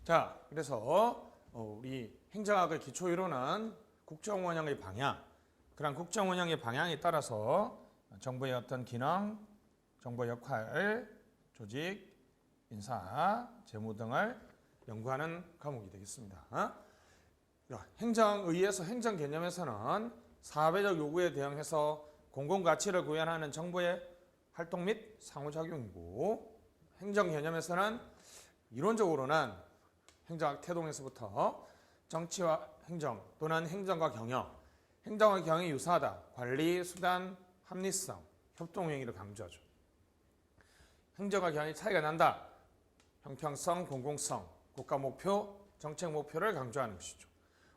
자, 그래서 우리 행정학을 기초 이론은 국정운영의 방향, 그런 국정운영의 방향에 따라서 정부의 어떤 기능, 정부의 역할, 조직, 인사, 재무 등을 연구하는 과목이 되겠습니다. 행정의에서 행정 개념에서는 사회적 요구에 대응해서 공공가치를 구현하는 정부의 활동 및 상호작용이고, 행정 개념에서는 이론적으로는 행정학 태동에서부터 정치와 행정 또는 행정과 경영, 행정과 경영이 유사하다, 관리, 수단, 합리성, 협동행위를 강조하죠. 행정과 경영이 차이가 난다, 형평성, 공공성, 국가 목표, 정책 목표를 강조하는 것이죠.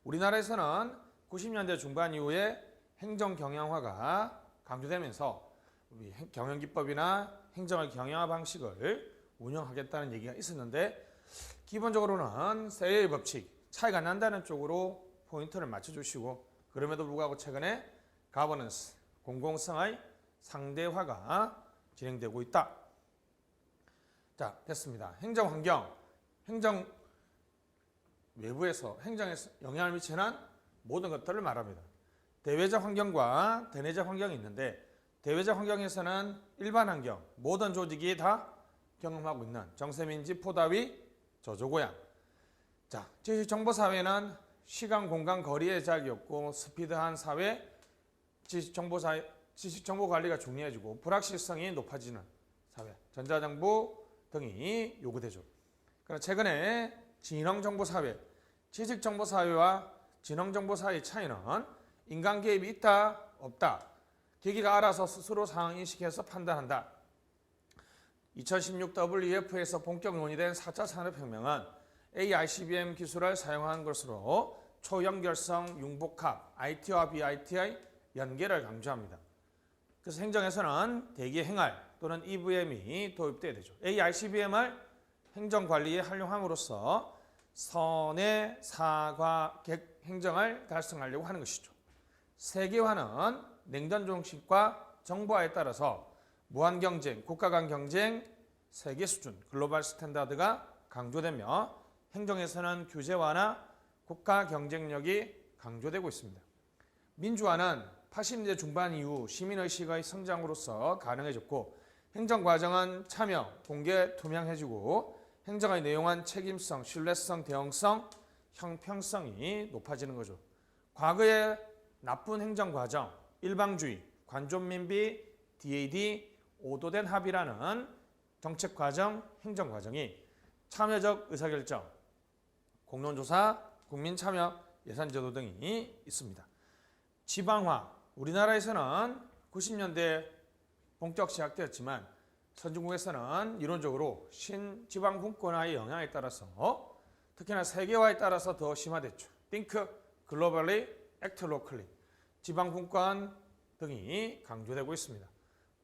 우리나라에서는 90년대 중반 이후에 행정 경영화가 강조되면서 우리 경영기법이나 행정의 경영화 방식을 운영하겠다는 얘기가 있었는데, 기본적으로는 세의 법칙, 차이가 난다는 쪽으로 포인트를 맞춰주시고, 그럼에도 불구하고 최근에 가버넌스, 공공성의 상대화가 진행되고 있다. 자, 됐습니다. 행정환경, 행정 외부에서 행정에서 영향을 미치는 모든 것들을 말합니다. 대외적 환경과 대내적 환경이 있는데, 대외적 환경에서는 일반 환경, 모든 조직이 다 경험하고 있는 정세민지 포다위 저조고양. 자, 지식정보사회는 시간, 공간, 거리의 제약이 없고 스피드한 사회, 지식정보 관리가 중요해지고 불확실성이 높아지는 사회, 전자정보 등이 요구되죠. 그러나 최근에 진흥정보사회, 지식정보사회와 진흥정보사회의 차이는 인간 개입이 있다, 없다, 기기가 알아서 스스로 상황 인식해서 판단한다. 2016 WEF에서 본격 논의된 4차 산업혁명은 AICBM 기술을 사용한 것으로 초연결성, 융복합, IT와 BIT의 연계를 강조합니다. 그래서 행정에서는 대기 행할 또는 EVM이 도입돼야 되죠. AICBM을 행정관리에 활용함으로써 선의 사과 행정을 달성하려고 하는 것이죠. 세계화는 냉전 정책과 정보화에 따라서 무한 경쟁, 국가 간 경쟁, 세계 수준, 글로벌 스탠다드가 강조되며 행정에서는 규제화나 국가 경쟁력이 강조되고 있습니다. 민주화는 80년대 중반 이후 시민의식의 성장으로서 가능해졌고, 행정과정은 참여, 공개, 투명해지고 행정의 내용은 책임성, 신뢰성, 대응성, 형평성이 높아지는 거죠. 과거의 나쁜 행정과정, 일방주의, 관존민비, DAD, 오도된 합의라는 정책과정, 행정과정이 참여적 의사결정, 공론조사, 국민참여, 예산제도 등이 있습니다. 지방화, 우리나라에서는 90년대 본격 시작되었지만 선진국에서는 이론적으로 신지방분권화의 영향에 따라서 특히나 세계화에 따라서 더 심화됐죠. Think globally, act locally. 지방분권 등이 강조되고 있습니다.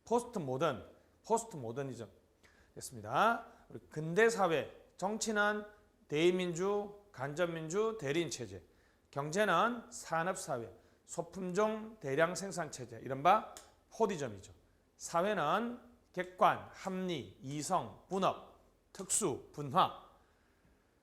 포스트 모더니즘 됐습니다. 근대사회, 정치는 대의민주, 간접민주, 대리인체제, 경제는 산업사회, 소품종 대량 생산체제, 이른바 포디즘이죠. 사회는 객관, 합리, 이성, 분업, 특수, 분화.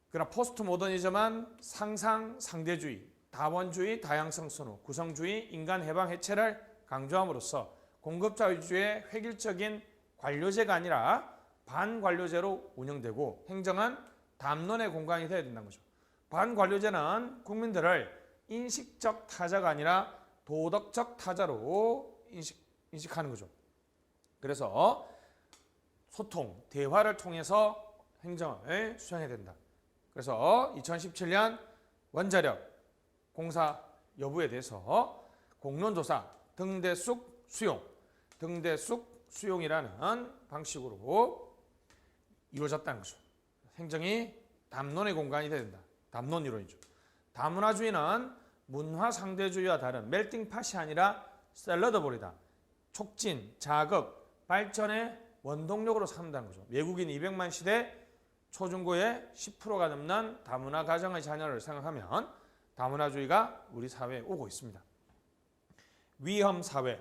그러나 포스트 모더니즘은 상상, 상대주의, 다원주의, 다양성 선호, 구성주의, 인간 해방 해체를 강조함으로써 공급자 위주의 획일적인 관료제가 아니라 반관료제로 운영되고, 행정은 담론의 공간이 되어야 된다는 거죠. 반관료제는 국민들을 인식적 타자가 아니라 도덕적 타자로 인식하는 거죠. 그래서 소통, 대화를 통해서 행정을 수행해야 된다. 그래서 2017년 원자력 공사 여부에 대해서 공론조사, 등대숙 수용, 등대숙 수용이라는 방식으로 이루어졌다는 거죠. 행정이 담론의 공간이 돼야 된다. 담론 이론이죠. 다문화주의는 문화상대주의와 다른 멜팅팟이 아니라 샐러드볼이다. 촉진, 자극, 발전의 원동력으로 삼는다는 거죠. 외국인 200만 시대 초중고의 10%가 넘는 다문화 가정의 자녀를 생각하면 다문화주의가 우리 사회에 오고 있습니다. 위험사회,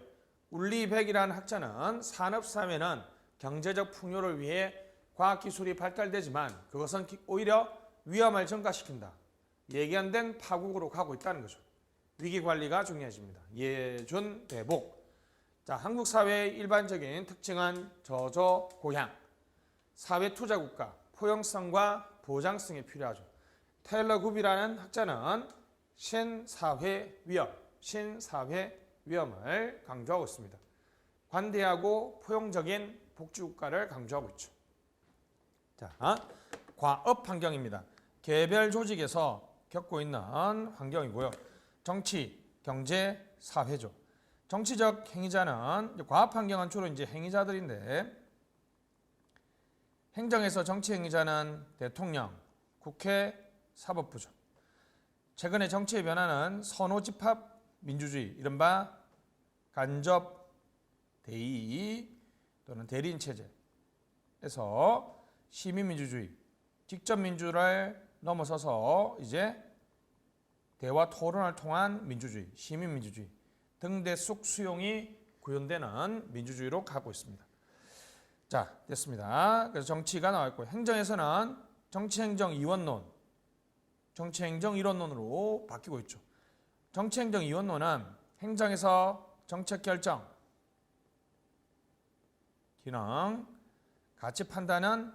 울리백이라는 학자는 산업사회는 경제적 풍요를 위해 과학기술이 발달되지만 그것은 오히려 위험을 증가시킨다. 예견된 파국으로 가고 있다는 거죠. 위기 관리가 중요해집니다. 예준 대복. 자, 한국 사회의 일반적인 특징은 저조 고향, 사회 투자 국가, 포용성과 보장성이 필요하죠. 테일러 굽이라는 학자는 신사회 위험을 강조하고 있습니다. 관대하고 포용적인 복지국가를 강조하고 있죠. 자, 과업 환경입니다. 개별 조직에서 겪고 있는 환경이고요. 정치, 경제, 사회죠. 정치적 행위자는 과업 환경은 주로 이제 행위자들인데 행정에서 정치 행위자는 대통령, 국회, 사법부죠. 최근의 정치의 변화는 선호집합 민주주의, 이른바 간접 대의 또는 대리인 체제에서 시민민주주의, 직접 민주를 넘어서서 이제 대화 토론을 통한 민주주의, 시민민주주의, 등대숙 수용이 구현되는 민주주의로 가고 있습니다. 자, 됐습니다. 그래서 정치가 나왔고 행정에서는 정치행정이원론, 정치행정이론론으로 바뀌고 있죠. 정치행정이원론은 행정에서 정책 결정, 기능, 가치 판단은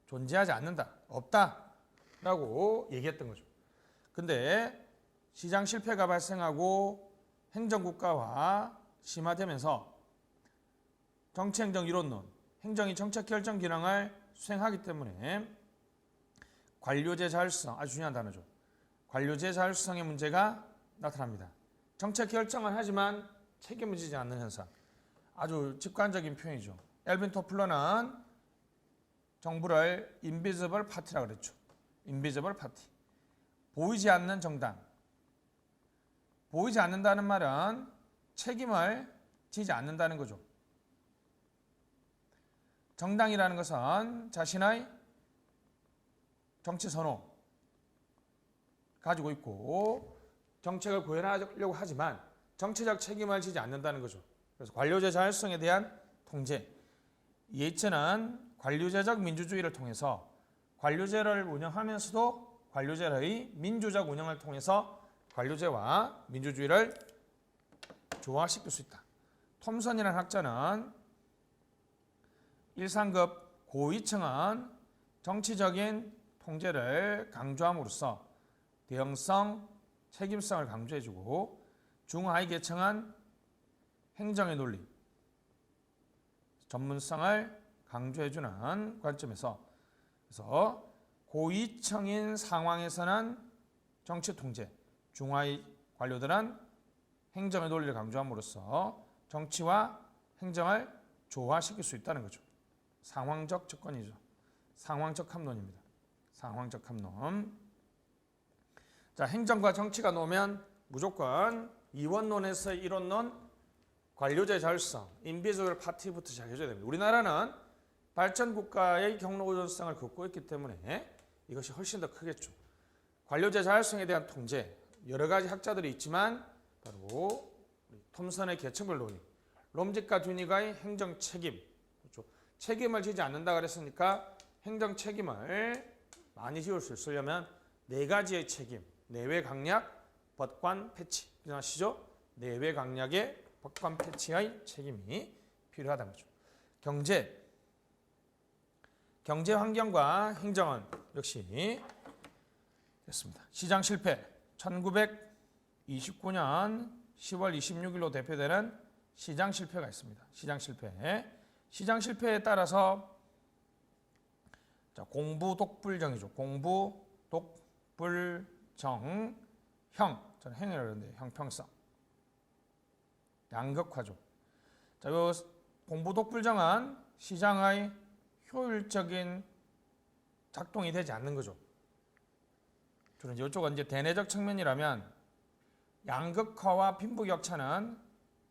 존재하지 않는다, 없다라고 얘기했던 거죠. 근데 시장 실패가 발생하고 행정국가화 심화되면서 정치행정이론론, 행정이 정책 결정 기능을 수행하기 때문에 관료제 자율성, 아주 중요한 단어죠. 관료제 자율성의 문제가 나타납니다. 정책 결정은 하지만 책임을 지지 않는 현상. 아주 직관적인 표현이죠. 엘빈 토플러는 정부를 인비지블 파티라고 그랬죠. 인비지블 파티. 보이지 않는 정당. 보이지 않는다는 말은 책임을 지지 않는다는 거죠. 정당이라는 것은 자신의 정치 선호 가지고 있고 정책을 구현하려고 하지만 정치적 책임을 지지 않는다는 거죠. 그래서 관료제 자율성에 대한 통제. 예체는 관료제적 민주주의를 통해서 관료제를 운영하면서도 관료제의 민주적 운영을 통해서 관료제와 민주주의를 조화시킬 수 있다. 톰슨이라는 학자는 일상급 고위층은 정치적인 통제를 강조함으로써 대형성, 책임성을 강조해주고 중하위 계층은 행정의 논리, 전문성을 강조해주는 관점에서 그래서 고위층인 상황에서는 정치 통제, 중하위 관료들은 행정의 논리를 강조함으로써 정치와 행정을 조화시킬 수 있다는 거죠. 상황적 접근이죠. 상황적 합론입니다. 상황적 합론. 자, 행정과 정치가 놓으면 무조건 이원론에서의 이론론, 관료제 자율성, 인비지블 파티부터 시작해줘야 됩니다. 우리나라는 발전 국가의 경로 우선성을 긋고 있기 때문에 이것이 훨씬 더 크겠죠. 관료제 자율성에 대한 통제, 여러 가지 학자들이 있지만 바로 톰슨의 계층별 논의, 롬직과 듀니가의 행정 책임, 그렇죠. 책임을 지지 않는다 그랬으니까 행정 책임을 많이 지울 수 있으려면 네 가지의 책임, 내외 강약, 법관 패치, 기억하시죠? 내외 강약의 법관 패치의 책임이 필요하다는 거죠. 경제 환경과 행정은 역시 됐습니다. 시장 실패, 1929년 10월 26일로 대표되는 시장 실패가 있습니다. 시장 실패에 따라서 공부 독불정이죠. 공부 독불정, 저는 행이라고 그러는데 형평성, 양극화죠. 자, 요 공부 독불정은 시장의 효율적인 작동이 되지 않는 거죠. 주로 이쪽은 이제 대내적 측면이라면 양극화와 빈부격차는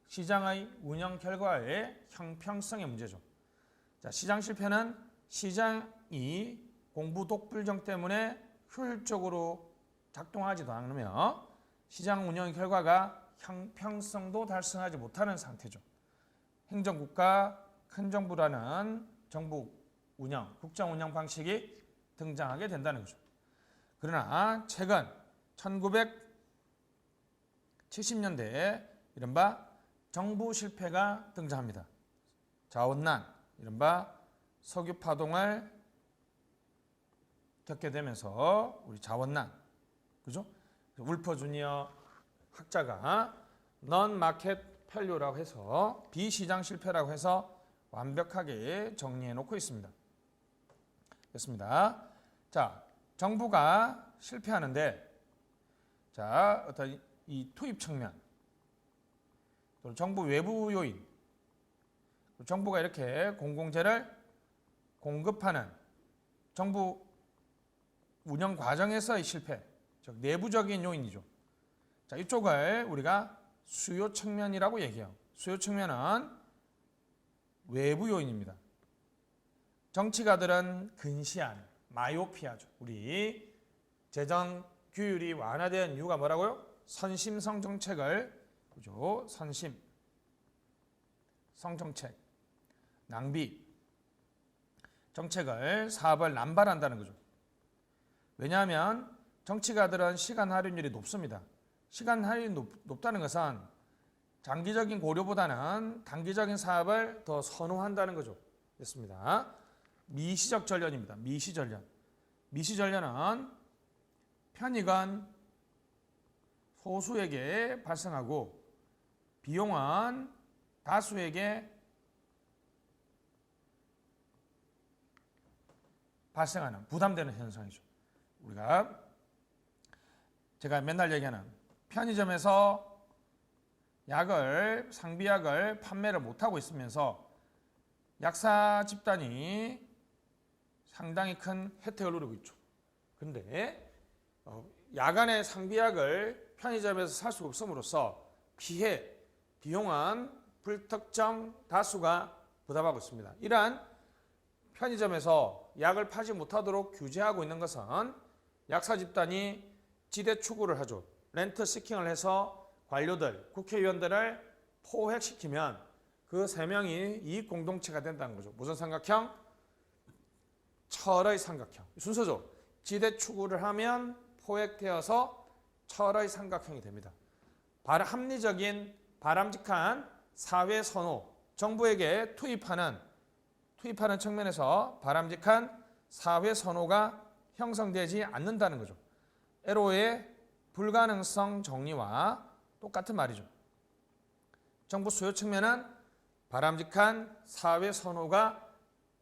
시장의 운영 결과의 형평성의 문제죠. 자, 시장 실패는 시장이 공부 독불정 때문에 효율적으로 작동하지도 않으며 시장 운영 결과가 형평성도 달성하지 못하는 상태죠. 행정국가 큰 정부라는 정부 운영, 국정 운영 방식이 등장하게 된다는 거죠. 그러나 최근 1970년대에 이른바 정부 실패가 등장합니다. 자원난, 이른바 석유 파동을 겪게 되면서 우리 자원난, 그죠? 울퍼 주니어 학자가 넌 마켓 펠류라고 해서 비시장 실패라고 해서 완벽하게 정리해 놓고 있습니다. 됐습니다. 자, 정부가 실패하는데, 자, 어떤 이 투입 측면, 또 정부 외부 요인, 정부가 이렇게 공공재를 공급하는 정부 운영 과정에서의 실패, 즉 내부적인 요인이죠. 자, 이쪽을 우리가 수요 측면이라고 얘기해요. 수요 측면은 외부 요인입니다. 정치가들은 근시안, 마요피아죠. 우리 재정 규율이 완화된 이유가 뭐라고요? 선심성 정책을, 그죠? 선심, 성정책, 낭비, 정책을 사업을 남발한다는 거죠. 왜냐하면 정치가들은 시간 할인율이 높습니다. 시간 할인율이 높다는 것은 장기적인 고려보다는 단기적인 사업을 더 선호한다는 거죠. 됐습니다. 미시적 전련입니다. 미시전련. 미시전련은 편익은 소수에게 발생하고 비용은 다수에게 발생하는, 부담되는 현상이죠. 우리가 제가 맨날 얘기하는 편의점에서 상비약을 판매를 못하고 있으면서 약사 집단이 상당히 큰 혜택을 누리고 있죠. 근데 야간에 상비약을 편의점에서 살 수 없음으로써 비용은 불특정 다수가 부담하고 있습니다. 이러한 편의점에서 약을 파지 못하도록 규제하고 있는 것은 약사 집단이 지대 추구를 하죠. 렌트 시킹을 해서 관료들, 국회의원들을 포획시키면 그 세 명이 이익 공동체가 된다는 거죠. 무슨 삼각형? 철의 삼각형. 순서죠. 지대 추구를 하면 포획되어서 철의 삼각형이 됩니다. 합리적인 바람직한 사회 선호, 정부에게 투입하는 측면에서 바람직한 사회 선호가 형성되지 않는다는 거죠. LO의 불가능성 정리와 똑같은 말이죠. 정부 수요 측면은 바람직한 사회 선호가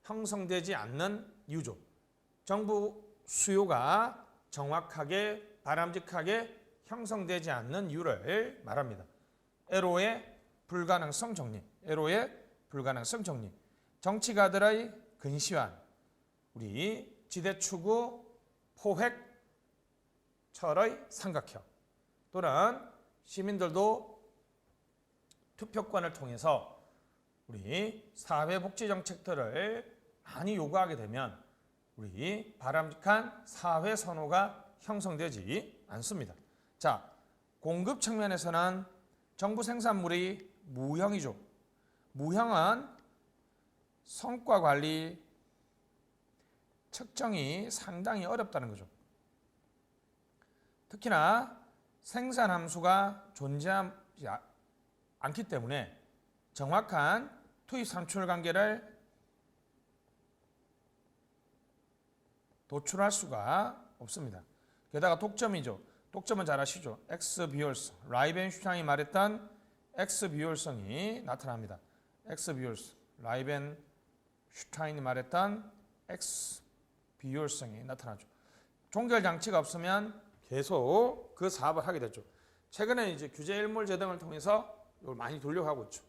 형성되지 않는 이유죠. 정부 수요가 정확하게 바람직하게 형성되지 않는 이유를 말합니다. LO의 불가능성 정리. 정치가들의 근시환, 우리 지대추구, 포획, 철의 삼각형, 또는 시민들도 투표권을 통해서 우리 사회복지 정책들을 많이 요구하게 되면 우리 바람직한 사회 선호가 형성되지 않습니다. 자, 공급 측면에서는 정부 생산물이 무형이죠. 무형은 성과 관리 측정이 상당히 어렵다는 거죠. 특히나 생산 함수가 존재하지 않기 때문에 정확한 투입 산출 관계를 도출할 수가 없습니다. 게다가 독점이죠. 독점은 잘 아시죠? X 비율성. 라이벤슈타인이 말했던 X 비율성이 나타납니다. X 비율성. 라이벤슈타인이 말했던 X 비율성이 나타나죠. 종결 장치가 없으면 계속 그 사업을 하게 됐죠. 최근에 이제 규제 일몰 제등을 통해서 이걸 많이 돌려가고 있죠.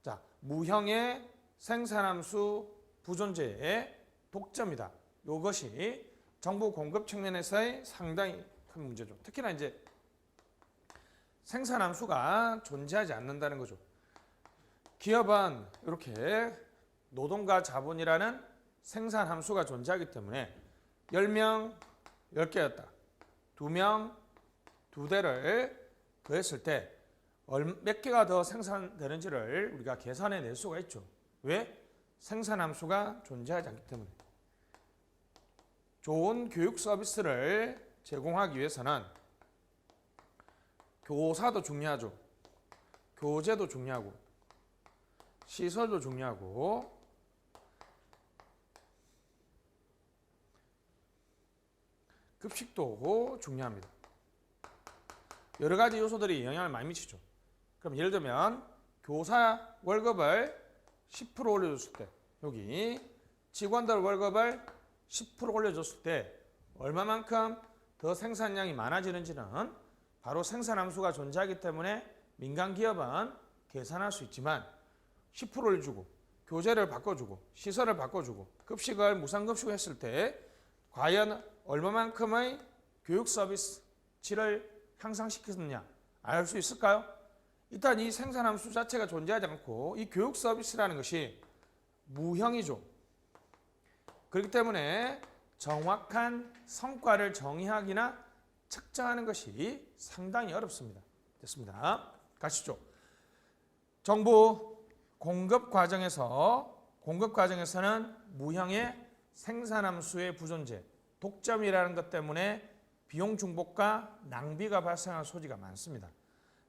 자, 무형의 생산함수 부존재의 독점이다. 이것이 정부 공급 측면에서의 상당히 큰 문제죠. 특히나 이제 생산함수가 존재하지 않는다는 거죠. 기업은 이렇게 노동과 자본이라는 생산함수가 존재하기 때문에 10명 10개였다. 2명 2대를 더했을 때 몇 개가 더 생산되는지를 우리가 계산해 낼 수가 있죠. 왜? 생산함수가 존재하지 않기 때문에. 좋은 교육 서비스를 제공하기 위해서는 교사도 중요하죠. 교재도 중요하고 시설도 중요하고 급식도 중요합니다. 여러 가지 요소들이 영향을 많이 미치죠. 그럼 예를 들면 교사 월급을 10% 올려줬을 때, 여기 직원들 월급을 10% 올려줬을 때 얼마만큼 더 생산량이 많아지는지는 바로 생산함수가 존재하기 때문에 민간 기업은 계산할 수 있지만 10% 올려주고 교재를 바꿔주고 시설을 바꿔주고 급식을 무상급식을 했을 때 과연 얼마만큼의 교육 서비스 질을 향상시켰느냐 알 수 있을까요? 일단 이 생산함수 자체가 존재하지 않고 이 교육 서비스라는 것이 무형이죠. 그렇기 때문에 정확한 성과를 정의하기나 측정하는 것이 상당히 어렵습니다. 됐습니다. 가시죠. 정부 공급 과정에서는 무형의 생산함수의 부존재, 독점이라는 것 때문에 비용 중복과 낭비가 발생할 소지가 많습니다.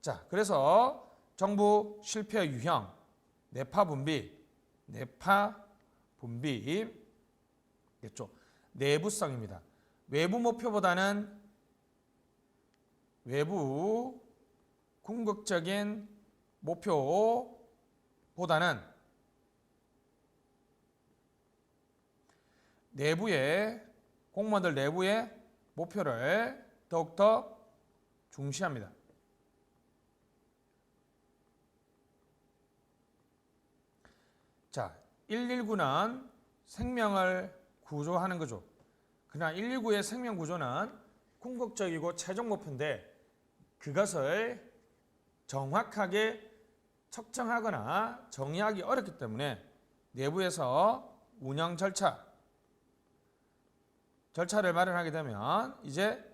자, 그래서 정부 실패의 유형, 내파분비겠죠. 내부성입니다. 외부 목표보다는 외부 궁극적인 목표보다는 공무원들 내부의 목표를 더욱더 중시합니다. 자, 119는 생명을 구조하는 거죠. 그러나 119의 생명 구조는 궁극적이고 최종 목표인데 그것을 정확하게 측정하거나 정의하기 어렵기 때문에 내부에서 운영 절차를 마련하게 되면 이제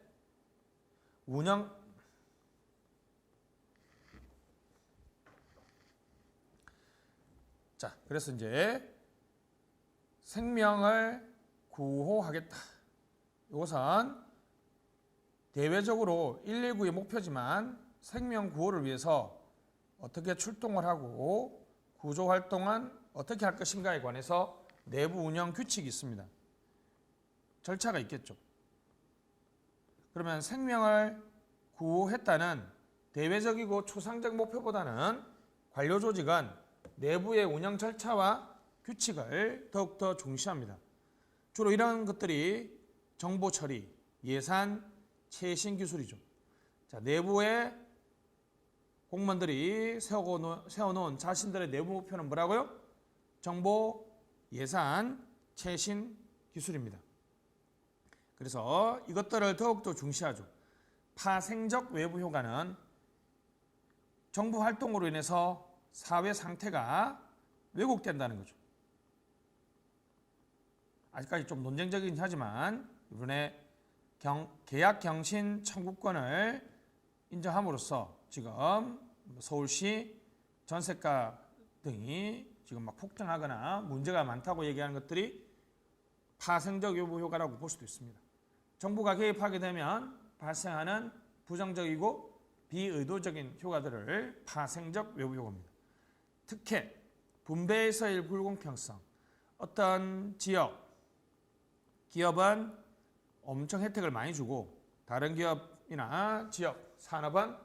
그래서 이제 생명을 구호하겠다. 이것은 대외적으로 119의 목표지만 생명 구호를 위해서 어떻게 출동을 하고 구조 활동은 어떻게 할 것인가에 관해서 내부 운영 규칙이 있습니다. 절차가 있겠죠. 그러면 생명을 구호했다는 대외적이고 추상적 목표보다는 관료 조직은 내부의 운영 절차와 규칙을 더욱더 중시합니다. 주로 이런 것들이 정보 처리, 예산, 최신 기술이죠. 자, 내부의 공무원들이 세워놓은 자신들의 내부 목표는 뭐라고요? 정보, 예산, 최신 기술입니다. 그래서 이것들을 더욱더 중시하죠. 파생적 외부 효과는 정부 활동으로 인해서 사회 상태가 왜곡된다는 거죠. 아직까지 좀 논쟁적이긴 하지만 이번에 계약 경신 청구권을 인정함으로써 지금 서울시 전세가 등이 지금 막 폭등하거나 문제가 많다고 얘기하는 것들이 파생적 외부 효과라고 볼 수도 있습니다. 정부가 개입하게 되면 발생하는 부정적이고 비의도적인 효과들을 파생적 외부 효과입니다. 특혜, 분배에서의 불공평성, 어떤 기업은 엄청 혜택을 많이 주고 다른 기업이나 지역, 산업은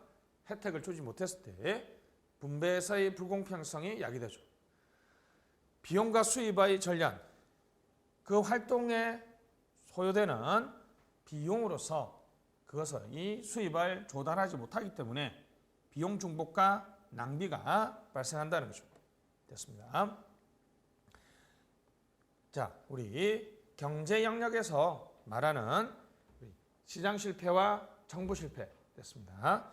혜택을 주지 못했을 때 분배에서의 불공평성이 야기되죠. 비용과 수입의 전량, 그 활동에 소요되는 비용으로서 그것을 이 수입을 조달하지 못하기 때문에 비용 중복과 낭비가 발생한다는 거죠. 됐습니다. 자, 우리 경제 영역에서 말하는 시장 실패와 정부 실패 됐습니다.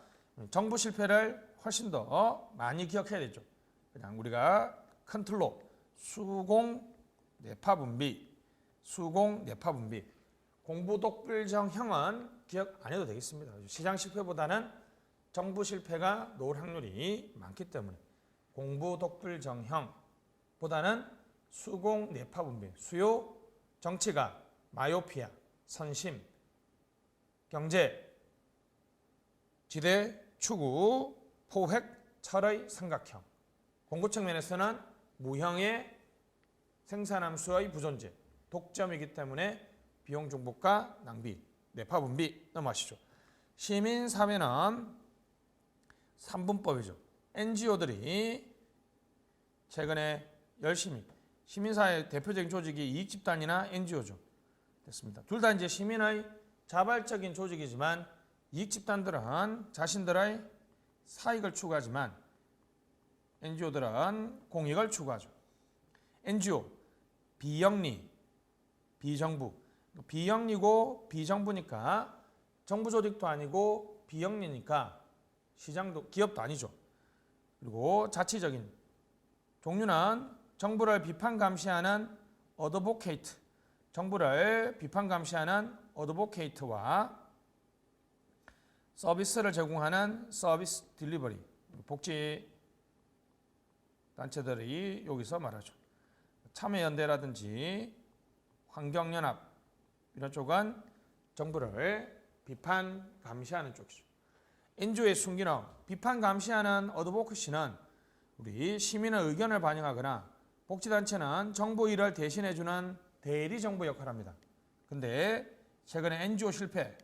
정부 실패를 훨씬 더 많이 기억해야 되죠. 그냥 우리가 큰 틀로 수공 내파 분비, 공부독불정형은 기억 안 해도 되겠습니다. 시장 실패보다는 정부 실패가 나올 확률이 많기 때문에 공부독불정형보다는 수공 내파 분비, 수요 정치가 마요피아, 선심, 경제, 지대, 추구, 포획, 철의 삼각형. 공고 측면에서는 무형의 생산함수의 부존재, 독점이기 때문에 비용 중복과 낭비, 뇌파 분비 넘어가시죠. 시민사회는 3분법이죠. NGO들이 최근에 열심히 시민사회 대표적인 조직이 이익집단이나 NGO죠. 됐습니다. 둘 다 이제 시민의 자발적인 조직이지만 이익집단들은 자신들의 사익을 추구하지만 NGO들은 공익을 추구하죠. NGO, 비영리, 비정부. 비영리고 비정부니까 정부 조직도 아니고 비영리니까 시장도 기업도 아니죠. 그리고 자치적인 종류는 정부를 비판 감시하는 어드보케이트, 정부를 비판 감시하는 어드보케이트와 서비스를 제공하는 서비스 딜리버리, 복지 단체들이 여기서 말하죠. 참여연대라든지 환경연합 이런 쪽은 정부를 비판 감시하는 쪽이죠. NGO의 순기능, 비판 감시하는 어드보케이는 우리 시민의 의견을 반영하거나 복지단체는 정부 일을 대신해주는 대리정부 역할을 합니다. 근데 최근에 NGO 실패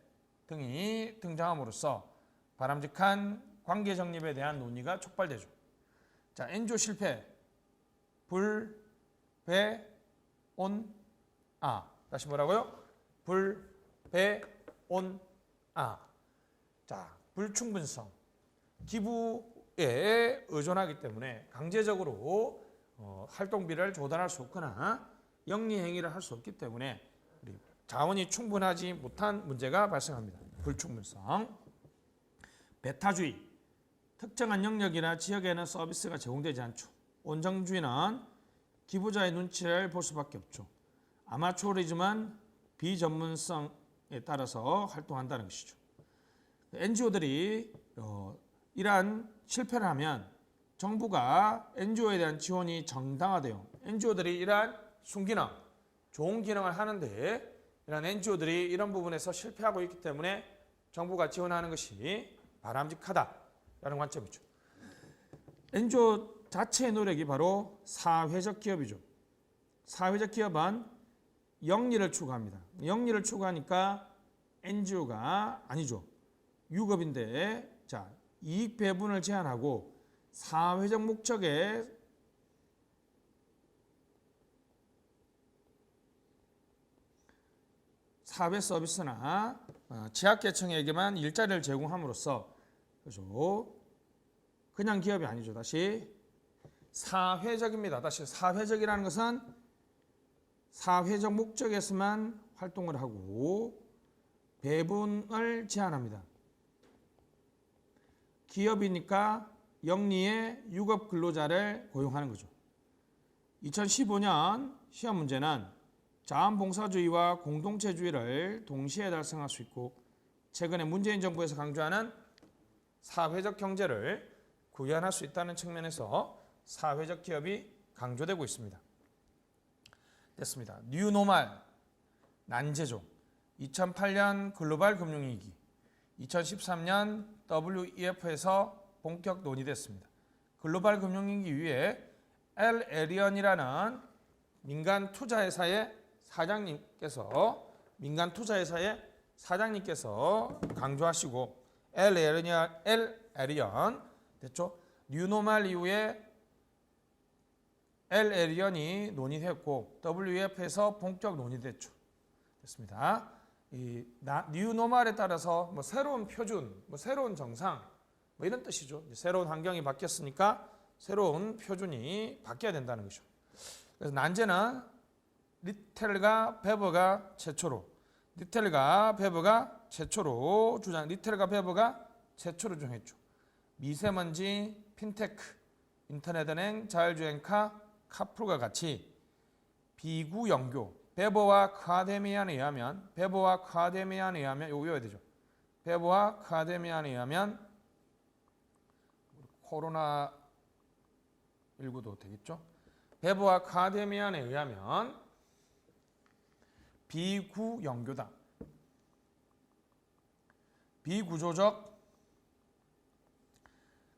등이 등장함으로써 바람직한 관계 정립에 대한 논의가 촉발되죠. 자, NGO 실패, 불, 배, 온, 아. 다시 뭐라고요? 불, 배, 온, 아. 자, 불충분성. 기부에 의존하기 때문에 강제적으로 활동비를 조달할 수 없거나 영리 행위를 할 수 없기 때문에 자원이 충분하지 못한 문제가 발생합니다. 불충분성. 배타주의. 특정한 영역이나 지역에는 서비스가 제공되지 않죠. 온정주의는 기부자의 눈치를 볼 수밖에 없죠. 아마추어리즘은 비전문성에 따라서 활동한다는 것이죠. NGO들이 이러한 실패를 하면 정부가 NGO에 대한 지원이 정당화돼요. NGO들이 이러한 순기능, 좋은 기능을 하는데 이런 NGO들이 이런 부분에서 실패하고 있기 때문에 정부가 지원하는 것이 바람직하다라는 관점이죠. NGO 자체의 노력이 바로 사회적 기업이죠. 사회적 기업은 영리를 추구합니다. 영리를 추구하니까 NGO가 아니죠. 유급인데, 자, 이익 배분을 제한하고 사회적 목적의 사회 서비스나 취약계층에게만 일자리를 제공함으로써 그죠? 그냥 기업이 아니죠. 다시 사회적입니다. 다시 사회적이라는 것은 사회적 목적에서만 활동을 하고 배분을 제한합니다. 기업이니까 영리의 유급 근로자를 고용하는 거죠. 2015년 시험 문제는 자원봉사주의와 공동체주의를 동시에 달성할 수 있고 최근에 문재인 정부에서 강조하는 사회적 경제를 구현할 수 있다는 측면에서 사회적 기업이 강조되고 있습니다. 됐습니다. 뉴노멀, 난제조, 2008년 글로벌 금융위기, 2013년 WEF에서 본격 논의됐습니다. 글로벌 금융위기 이후에 엘 에리언이라는 민간 투자회사의 사장님께서 강조하시고 엘 에리언 됐죠? 뉴노멀 이후에 엘 에리언이 논의됐고 WEF에서 본격 논의됐죠. 됐습니다. 이 뉴노멀에 따라서 뭐 새로운 표준, 뭐 새로운 정상, 뭐 이런 뜻이죠. 새로운 환경이 바뀌었으니까 새로운 표준이 바뀌어야 된다는 것이죠. 그래서 난제는 리텔과 베버가 최초로 주장했죠. 미세먼지, 핀테크, 인터넷은행, 자율주행카, 카풀과 같이 비구연교, 베버와 카데미안에 의하면 이거 외워야 되죠. 베버와 카데미안에 의하면 코로나19도 되겠죠. 베버와 카데미안에 의하면 비구연교다. 비구조적,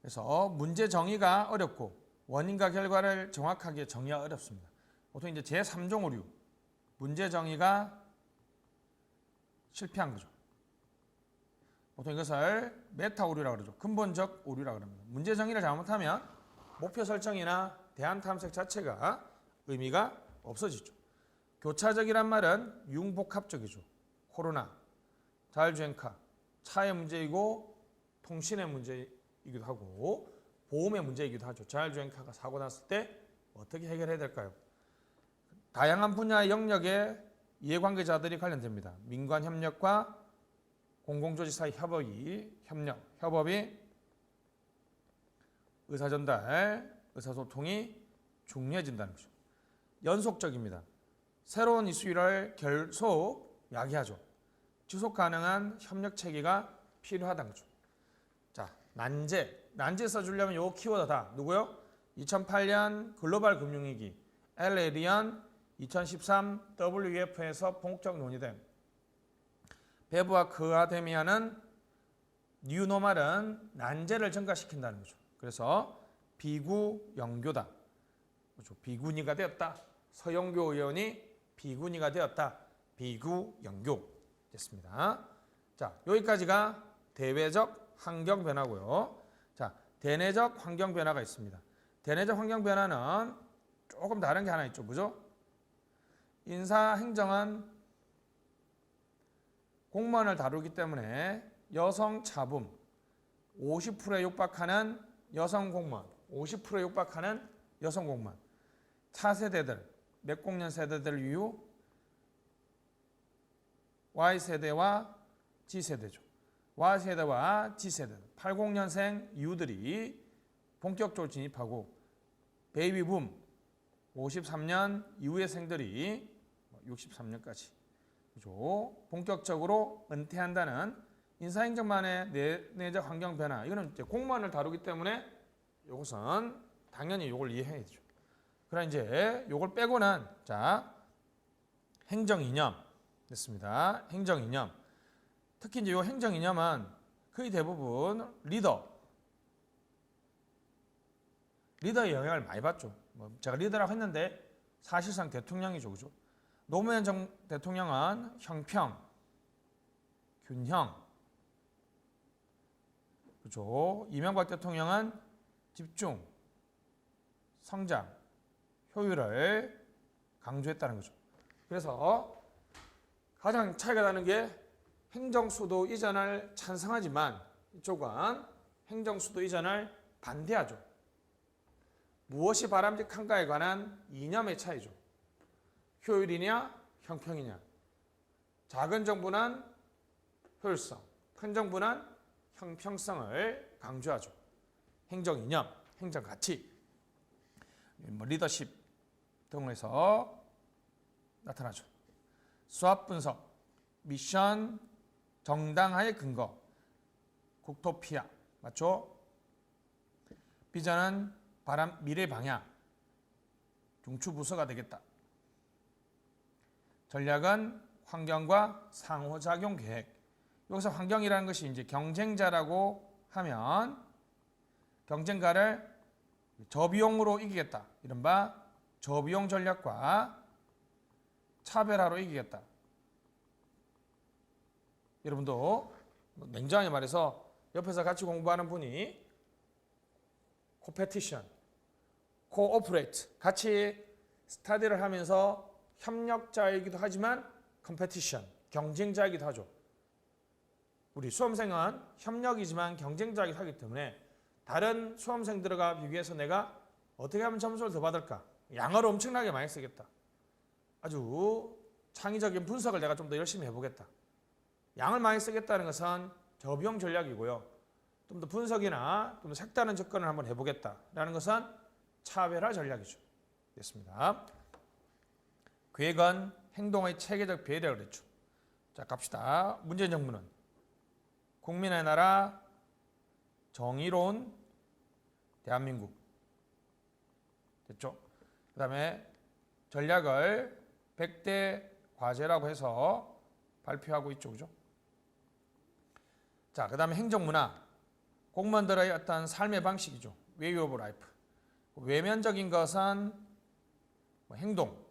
그래서 문제 정의가 어렵고 원인과 결과를 정확하게 정의하기 어렵습니다. 보통 이제 제3종 오류, 문제 정의가 실패한 거죠. 보통 이것을 메타 오류라고 그러죠. 근본적 오류라고 합니다. 문제 정의를 잘못하면 목표 설정이나 대안 탐색 자체가 의미가 없어지죠. 교차적이란 말은 융복합적이죠. 코로나, 자율주행카, 차의 문제이고 통신의 문제이기도 하고 보험의 문제이기도 하죠. 자율주행카가 사고 났을 때 어떻게 해결해야 될까요? 다양한 분야의 영역에 이해관계자들이 관련됩니다. 민관 협력과 공공조직 사이 협업이 의사전달, 의사소통이 중요해진다는 거죠. 연속적입니다. 새로운 이슈를 계속 야기하죠. 지속 가능한 협력 체계가 필요하다는 거죠. 자, 난제 써주려면 요 키워드다. 누구요? 2008년 글로벌 금융위기, LL이언 2013 WEF에서 본격 논의된 배부와 그아데미아는 뉴노멀은 난제를 증가시킨다는 거죠. 그래서 비구영교다. 그렇죠. 비구니가 되었다. 서영교 의원이 비구니가 되었다. 비구영교 됐습니다. 자, 여기까지가 대외적 환경 변화고요. 자, 대내적 환경 변화가 있습니다. 대내적 환경 변화는 조금 다른 게 하나 있죠. 뭐죠? 인사행정은 공무원을 다루기 때문에 여성 차붐, 50%에 육박하는 여성 공무원, 50%에 육박하는 여성 공무원, 차세대들, 맥공년 세대들 이후 Y세대와 G세대죠. Y세대와 G세대, 80년생 이후들이 본격적으로 진입하고 베이비붐, 53년 이후의 생들이 63년까지 그죠? 본격적으로 은퇴한다는 인사행정만의 내적 환경 변화. 이거는 이제 공무원을 다루기 때문에 이것은 당연히 이걸 이해해야 되죠. 그럼 이제 이걸 빼고는 자 행정 이념 됐습니다. 행정 이념. 특히 이제 이 행정 이념은 거의 대부분 리더의 영향을 많이 받죠. 제가 리더라고 했는데 사실상 대통령이죠, 그죠? 노무현 대통령은 형평, 균형, 그죠? 이명박 대통령은 집중, 성장, 효율을 강조했다는 거죠. 그래서 가장 차이가 나는 게 행정수도 이전을 찬성하지만 이쪽은 행정수도 이전을 반대하죠. 무엇이 바람직한가에 관한 이념의 차이죠. 효율이냐 형평이냐. 작은 정부는 효율성, 큰 정부는 형평성을 강조하죠. 행정 이념, 행정 가치, 리더십 등에서 나타나죠. 수합 분석, 미션, 정당화의 근거, 국토피아, 맞죠? 비전은 미래 방향, 중추부서가 되겠다. 전략은 환경과 상호작용 계획. 여기서 환경이라는 것이 이제 경쟁자라고 하면 경쟁가를 저비용으로 이기겠다. 이른바 저비용 전략과 차별화로 이기겠다. 여러분도 냉정하게 말해서 옆에서 같이 공부하는 분이 코페티션, 코오퍼레이트 같이 스타디를 하면서 협력자이기도 하지만 컴페티션, 경쟁자이기도 하죠. 우리 수험생은 협력이지만 경쟁자이기도 하기 때문에 다른 수험생들과 비교해서 내가 어떻게 하면 점수를 더 받을까? 양어를 엄청나게 많이 쓰겠다. 아주 창의적인 분석을 내가 좀 더 열심히 해보겠다. 양을 많이 쓰겠다는 것은 저비용 전략이고요. 좀 더 분석이나 좀 더 색다른 접근을 한번 해보겠다라는 것은 차별화 전략이죠. 됐습니다. 계획은 행동의 체계적 배려를 그랬죠. 자, 갑시다. 문재인 정부는 국민의 나라, 정의로운 대한민국. 됐죠? 그 다음에 전략을 100대 과제라고 해서 발표하고 있죠. 그죠? 자, 그 다음에 행정문화. 공무원들의 어떤 삶의 방식이죠. way of life. 외면적인 것은 뭐 행동,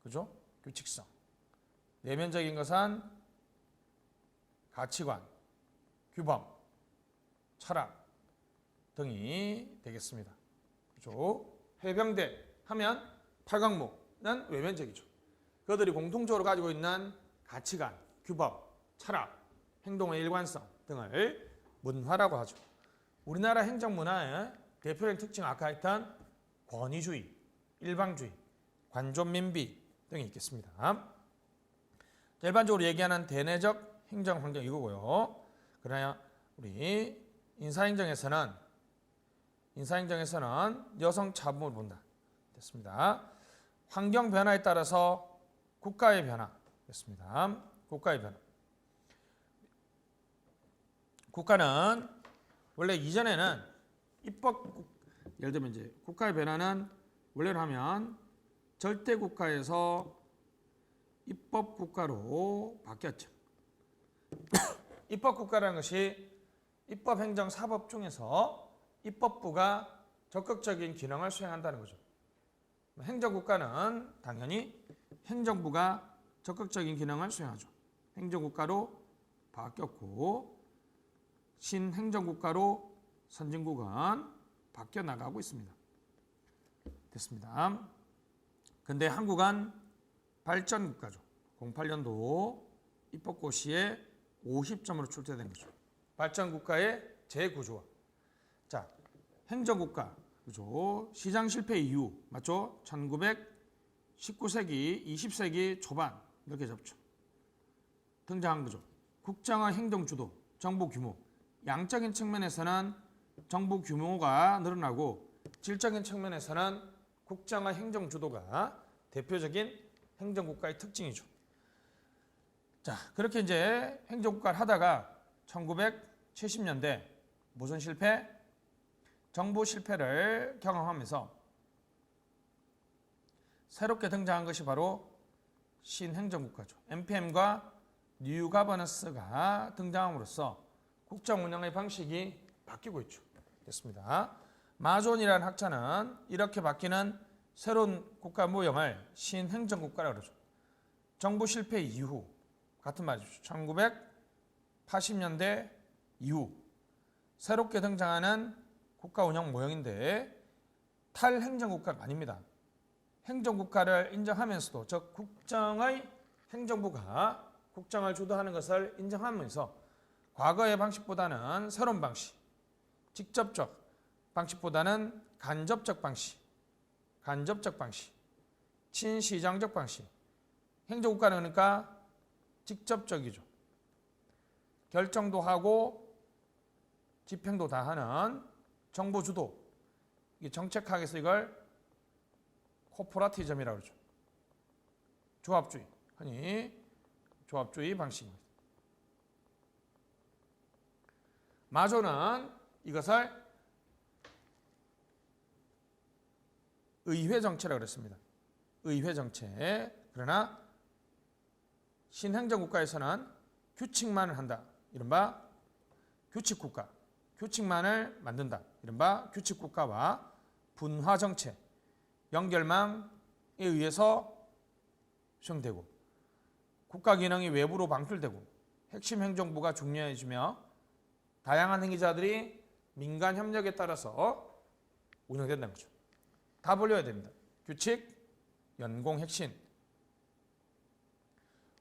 그죠? 규칙성. 내면적인 것은 가치관, 규범, 철학 등이 되겠습니다. 그죠? 해병대 하면 팔강목은 외면적이죠. 그들이 공통적으로 가지고 있는 가치관, 규범, 철학, 행동의 일관성 등을 문화라고 하죠. 우리나라 행정문화의 대표적인 특징 아까 했던 권위주의, 일방주의, 관존민비 등이 있겠습니다. 일반적으로 얘기하는 대내적 행정 환경 이거고요. 그러나 우리 인사행정에서는 여성 차분을 본다. 됐습니다. 환경 변화에 따라서 국가의 변화 됐습니다. 국가의 변화. 국가는 원래 이전에는 예를 들면 이제 국가의 변화는 원래로 하면 절대 국가에서 입법 국가로 바뀌었죠. 입법 국가라는 것이 입법 행정 사법 중에서 입법부가 적극적인 기능을 수행한다는 거죠. 행정국가는 당연히 행정부가 적극적인 기능을 수행하죠. 행정국가로 바뀌었고 신행정국가로 선진국은 바뀌어 나가고 있습니다. 됐습니다. 근데 한국은 발전국가죠. 08년도 입법고시에 50점으로 출제된 거죠. 발전국가의 제구조화. 자, 행정국가, 그죠? 시장 실패 이후, 맞죠? 1919세기, 20세기 초반 이렇게 잡죠. 등장한 거죠. 국정화 행정주도, 정부 규모. 양적인 측면에서는 정부 규모가 늘어나고 질적인 측면에서는 국정화 행정주도가 대표적인 행정국가의 특징이죠. 자, 그렇게 이제 행정국가를 하다가 1970년대 무슨 실패? 정부 실패를 경험하면서 새롭게 등장한 것이 바로 신행정국가죠. NPM과 뉴 거버넌스가 등장함으로써 국정 운영의 방식이 바뀌고 있죠. 됐습니다. 마존이라는 학자는 이렇게 바뀌는 새로운 국가 모형을 신행정국가라고 그러죠. 정부 실패 이후 같은 말이죠. 1980년대 이후 새롭게 등장하는 국가 운영 모형인데 탈행정국가가 아닙니다. 행정국가를 인정하면서도 즉 국정의 행정부가 국정을 주도하는 것을 인정하면서 과거의 방식보다는 새로운 방식, 직접적 방식보다는 간접적 방식, 친시장적 방식. 행정국가는 그러니까 직접적이죠. 결정도 하고 집행도 다 하는 정부 주도. 정책학에서 이걸 코퍼레티즘이라고 그러죠. 조합주의, 흔히 조합주의 방식입니다. 마조는 이것을 의회 정체라고 그랬습니다. 의회 정체. 그러나 신행정국가에서는 규칙만을 한다. 이른바 규칙국가. 규칙만을 만든다. 이른바 규칙국가와 분화정체. 연결망에 의해서 수행되고 국가 기능이 외부로 방출되고 핵심 행정부가 중요해지며 다양한 행위자들이 민간 협력에 따라서 운영된다는 거죠. 다 벌려야 됩니다. 규칙, 연공, 핵심.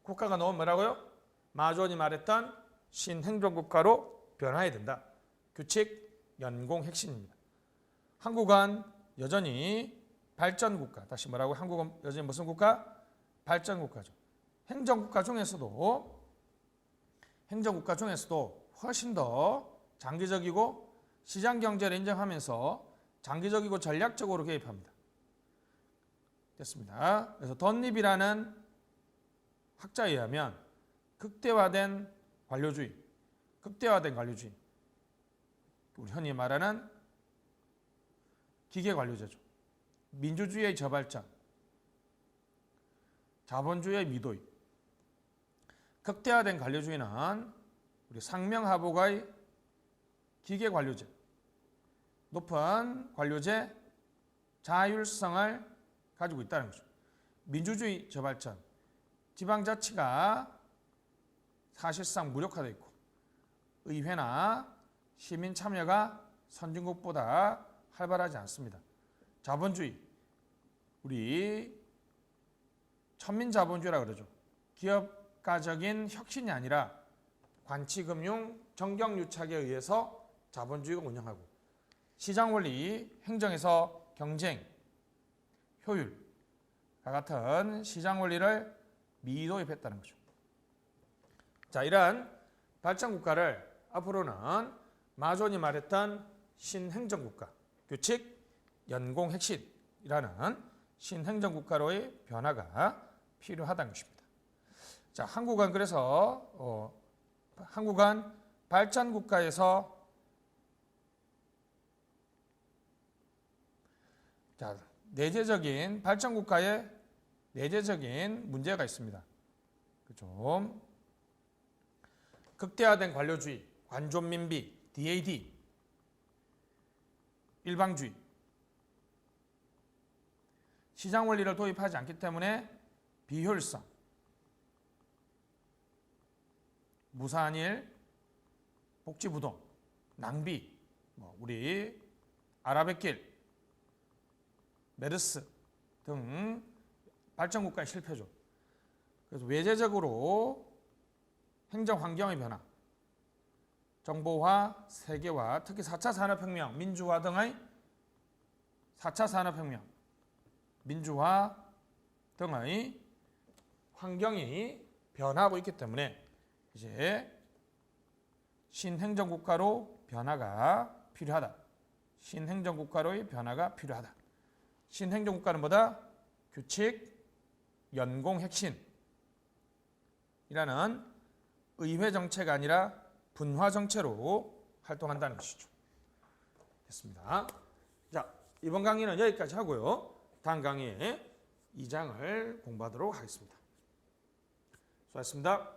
국가가 너무 뭐라고요? 마존이 말했던 신행정국가로 변화해야 된다. 규칙, 연공, 핵심입니다. 한국은 여전히 발전국가. 다시 뭐라고? 한국은 여전히 무슨 국가? 발전국가죠. 행정국가 중에서도 훨씬 더 장기적이고 시장경제를 인정하면서 장기적이고 전략적으로 개입합니다. 됐습니다. 그래서 던립이라는 학자에 의하면 극대화된 관료주의, 우리 흔히 말하는 기계관료제죠. 민주주의의 저발전, 자본주의의 미도입. 극대화된 관료주의는 우리 상명하복의 기계 관료제, 높은 관료제 자율성을 가지고 있다는 거죠. 민주주의 저발전, 지방자치가 사실상 무력화되어 있고 의회나 시민 참여가 선진국보다 활발하지 않습니다. 자본주의, 우리 천민자본주의라고 그러죠. 기업가적인 혁신이 아니라 관치금융 정경유착에 의해서 자본주의가 운영하고 시장원리, 행정에서 경쟁, 효율과 같은 시장원리를 미도입했다는 거죠. 자, 이러한 발전국가를 앞으로는 마존이 말했던 신행정국가, 규칙, 연공, 핵심이라는 신행정국가로의 변화가 필요하다는 것입니다. 자, 한국은 그래서 한국은 발전국가에서 자, 내재적인 발전국가에 내재적인 문제가 있습니다. 좀 극대화된 관료주의, 관존민비, DAD, 일방주의, 시장 원리를 도입하지 않기 때문에 비효율성, 무사한일, 복지부동, 낭비, 우리 아라뱃길, 메르스 등 발전국가의 실패죠. 그래서 외재적으로 행정환경의 변화, 정보화, 세계화, 특히 4차 산업혁명, 민주화 등의 4차 산업혁명, 민주화 등의 환경이 변화하고 있기 때문에 이제 신행정국가로 변화가 필요하다. 신행정국가로의 변화가 필요하다. 신행정국가는 뭐다? 규칙, 연공, 핵심이라는 의회 정체가 아니라 분화 정체로 활동한다는 것이죠. 됐습니다. 자, 이번 강의는 여기까지 하고요. 다음 강의에 2장을 공부하도록 하겠습니다. 수고하셨습니다.